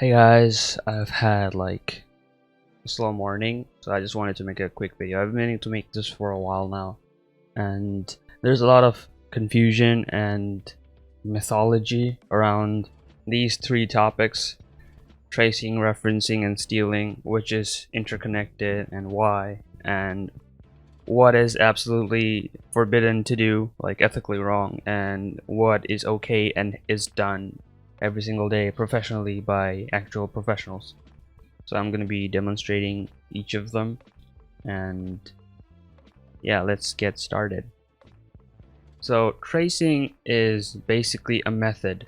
Hey guys, I've had like a slow morning, so I just wanted to make a quick video. I've been meaning to make this for a while now, and there's a lot of confusion and mythology around these three topics: tracing, referencing, and stealing, which is interconnected, and why, and what is absolutely forbidden to do, like ethically wrong, and what is okay and is done every single day professionally by actual professionals. So I'm going to be demonstrating each of them, and yeah, let's get started. So tracing is basically a method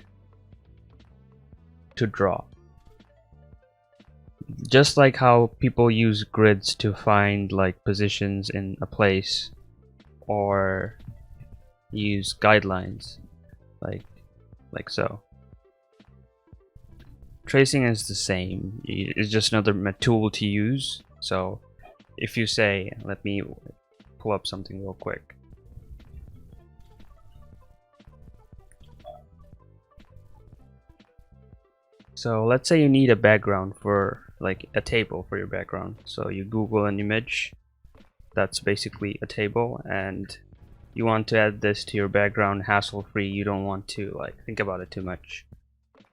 to draw, just like how people use grids to find like positions in a place, or use guidelines like so. Tracing is the same. It's just another tool to use. So if you say, let me pull up something real quick. So let's say you need a background for like a table for your background. So you Google an image that's basically a table, and you want to add this to your background hassle-free. You don't want to like think about it too much.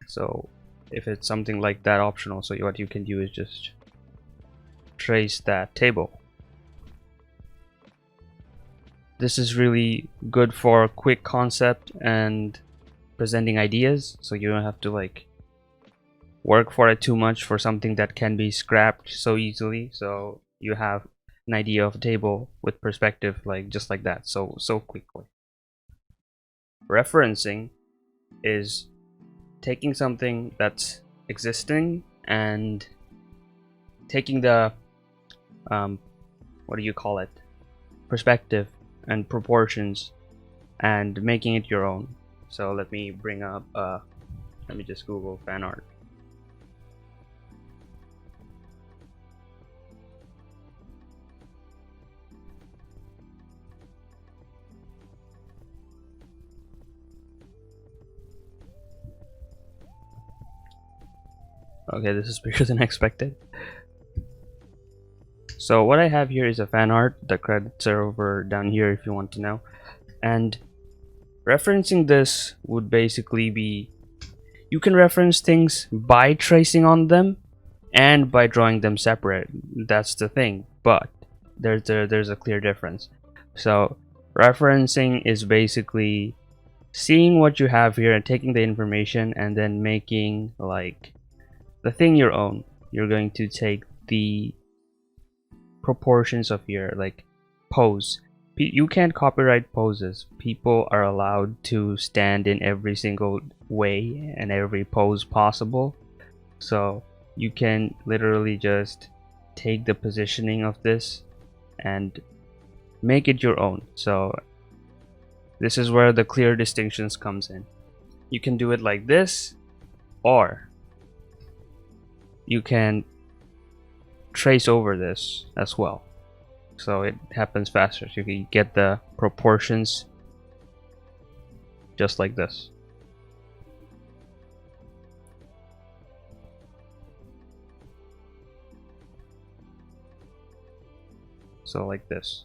So if it's something like that, optional, so what you can do is just trace that table. This is really good for quick concept and presenting ideas, so you don't have to like work for it too much for something that can be scrapped so easily. So you have an idea of a table with perspective, like just like that, so quickly. Referencing is taking something that's existing and taking the what do you call it, perspective and proportions, and making it your own. So let me bring up let me just Google fan art. Okay, this is bigger than expected. So what I have here is a fan art. The credits are over down here if you want to know. And referencing this would basically be, you can reference things by tracing on them and by drawing them separate. That's the thing, but there's a clear difference. So referencing is basically seeing what you have here and taking the information and then making like the thing your own. You're going to take the proportions of your like pose. You can't copyright poses. People are allowed to stand in every single way and every pose possible. So you can literally just take the positioning of this and make it your own. So this is where the clear distinctions comes in. You can do it like this, or you can trace over this as well, so it happens faster. So you can get the proportions just like this. So like this.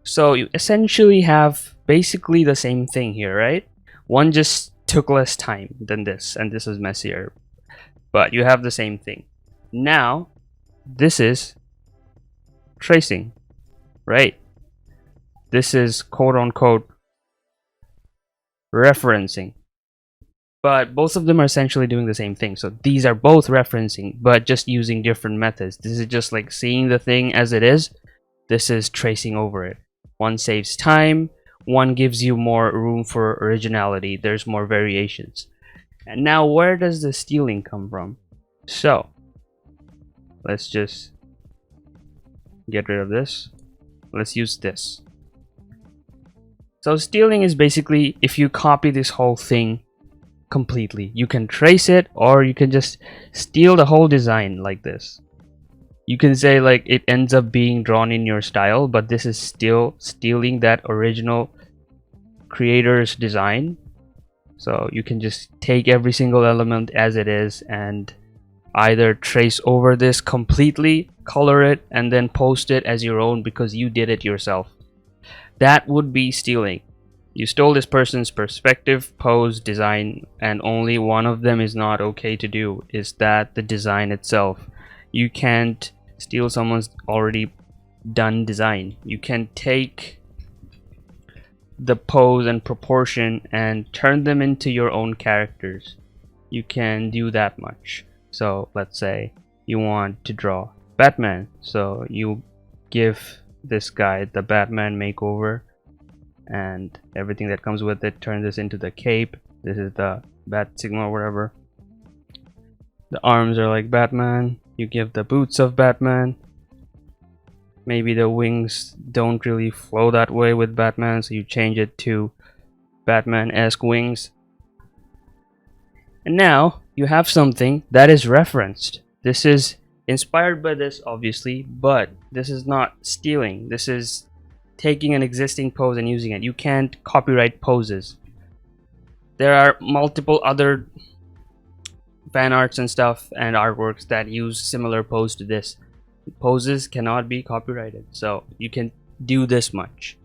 So you essentially have basically the same thing here, right? One just took less time than this, and this is messier, but you have the same thing. Now this is tracing, right? This is quote unquote referencing, but both of them are essentially doing the same thing. So these are both referencing, but just using different methods. This is just like seeing the thing as it is. This is tracing over it. One saves time, one gives you more room for originality. There's more variations. And now where does the stealing come from? So let's just get rid of this. Let's use this. So stealing is basically if you copy this whole thing completely. You can trace it, or you can just steal the whole design like this. You can say like it ends up being drawn in your style, but this is still stealing that original creator's design. So you can just take every single element as it is and either trace over this completely, color it, and then post it as your own because you did it yourself. That would be stealing. You stole this person's perspective, pose, design, and only one of them is not okay to do, is that the design itself. You can't steal someone's already done design. You can take the pose and proportion and turn them into your own characters. You can do that much. So let's say you want to draw Batman, so you give this guy the Batman makeover and everything that comes with it. Turn this into the cape. This is the bat signal or whatever. The arms are like Batman. You give the boots of Batman. Maybe the wings don't really flow that way with Batman, so you change it to Batman-esque wings. And now you have something that is referenced. This is inspired by this, obviously, but this is not stealing. This is taking an existing pose and using it. You can't copyright poses. There are multiple other fan arts and stuff and artworks that use similar pose to this. Poses cannot be copyrighted, so you can do this much.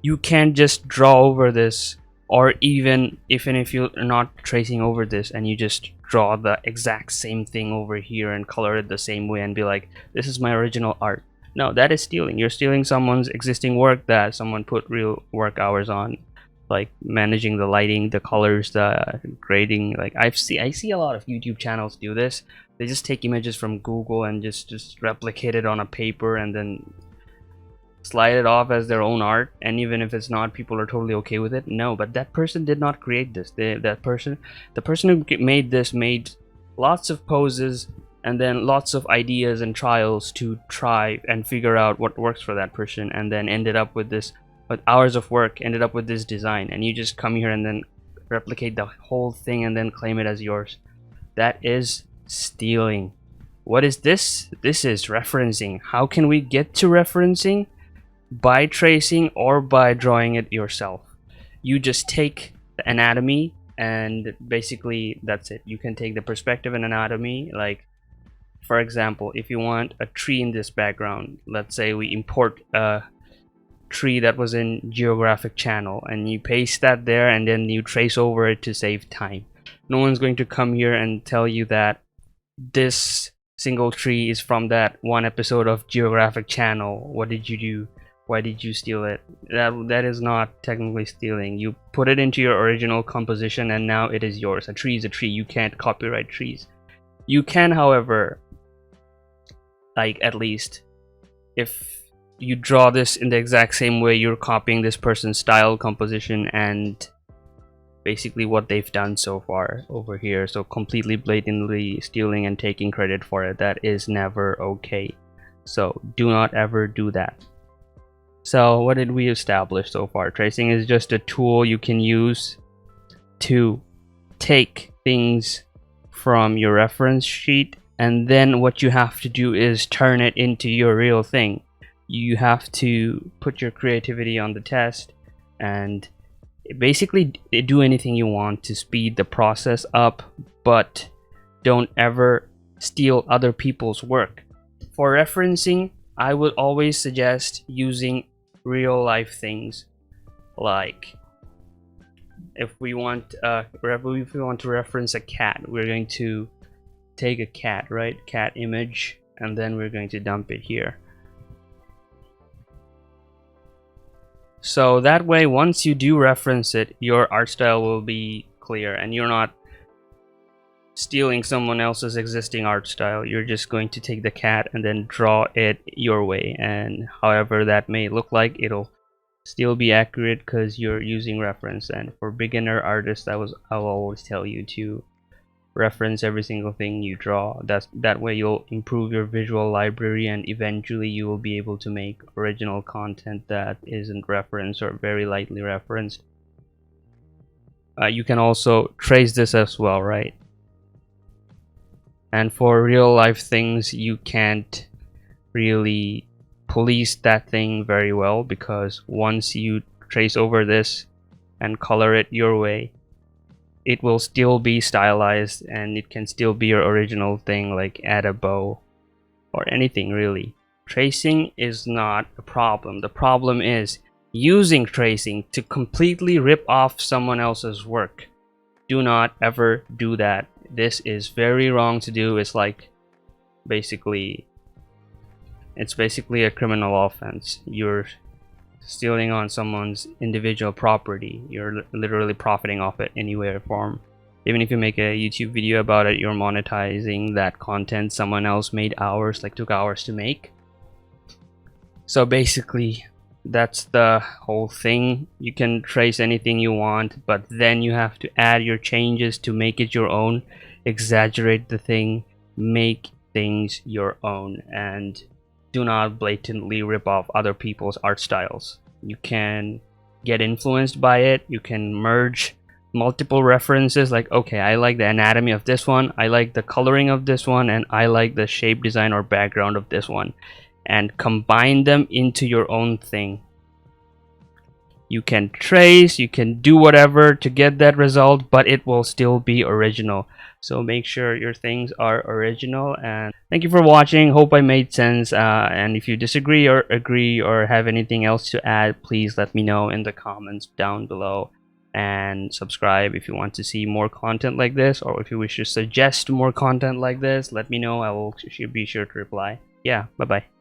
You can't just draw over this, or even if you're not tracing over this and you just draw the exact same thing over here and color it the same way and be like, this is my original art. No, that is stealing. You're stealing someone's existing work that someone put real work hours on, like managing the lighting, the colors, the grading. Like I see a lot of YouTube channels do this. They just take images from Google and just replicate it on a paper and then slide it off as their own art. And even if it's not, people are totally okay with it. No, but that person did not create this. The person who made this made lots of poses and then lots of ideas and trials to try and figure out what works for that person, and then ended up with this, with hours of work, ended up with this design. And you just come here and then replicate the whole thing and then claim it as yours. That is stealing. What is this? This is referencing. How can we get to referencing? By tracing or by drawing it yourself. You just take the anatomy and basically that's it. You can take the perspective and anatomy. Like for example, if you want a tree in this background, let's say we import a tree that was in Geographic Channel and you paste that there and then you trace over it to save time. No one's going to come here and tell you that this single tree is from that one episode of Geographic Channel. What did you do? Why did you steal it? That is not technically stealing. You put it into your original composition and now it is yours. A tree is a tree. You can't copyright trees. You can, however, like at least if you draw this in the exact same way, you're copying this person's style, composition, and basically what they've done so far over here. So completely blatantly stealing and taking credit for it, that is never okay. So do not ever do that. So what did we establish so far? Tracing is just a tool you can use to take things from your reference sheet, and then what you have to do is turn it into your real thing. You have to put your creativity on the test and basically do anything you want to speed the process up, but don't ever steal other people's work. For referencing, I would always suggest using real life things. Like if we want to reference a cat, we're going to take a cat, right? Cat image, and then we're going to dump it here. So that way, once you do reference it, your art style will be clear and you're not stealing someone else's existing art style. You're just going to take the cat and then draw it your way, and however that may look like, it'll still be accurate because you're using reference. And for beginner artists, I'll always tell you to reference every single thing you draw. That way you'll improve your visual library and eventually you will be able to make original content that isn't referenced or very lightly referenced. You can also trace this as well, right? And for real life things, you can't really police that thing very well, because once you trace over this and color it your way, it will still be stylized and it can still be your original thing, like add a bow or anything really. Tracing is not a problem. The problem is using tracing to completely rip off someone else's work. Do not ever do that. This is very wrong to do. It's like basically a criminal offense. You're stealing on someone's individual property. You're literally profiting off it in any way or form. Even if you make a YouTube video about it, you're monetizing that content someone else made hours, like took hours to make. So basically, that's the whole thing. You can trace anything you want, but then you have to add your changes to make it your own, exaggerate the thing, make things your own, and do not blatantly rip off other people's art styles. You can get influenced by it. You can merge multiple references, like, okay, I like the anatomy of this one, I like the coloring of this one, and I like the shape design or background of this one, and combine them into your own thing. You can trace, you can do whatever to get that result, but it will still be original. So make sure your things are original. And thank you for watching. Hope I made sense. And if you disagree or agree or have anything else to add, please let me know in the comments down below. And subscribe if you want to see more content like this, or if you wish to suggest more content like this, let me know. I will be sure to reply. Yeah, bye bye.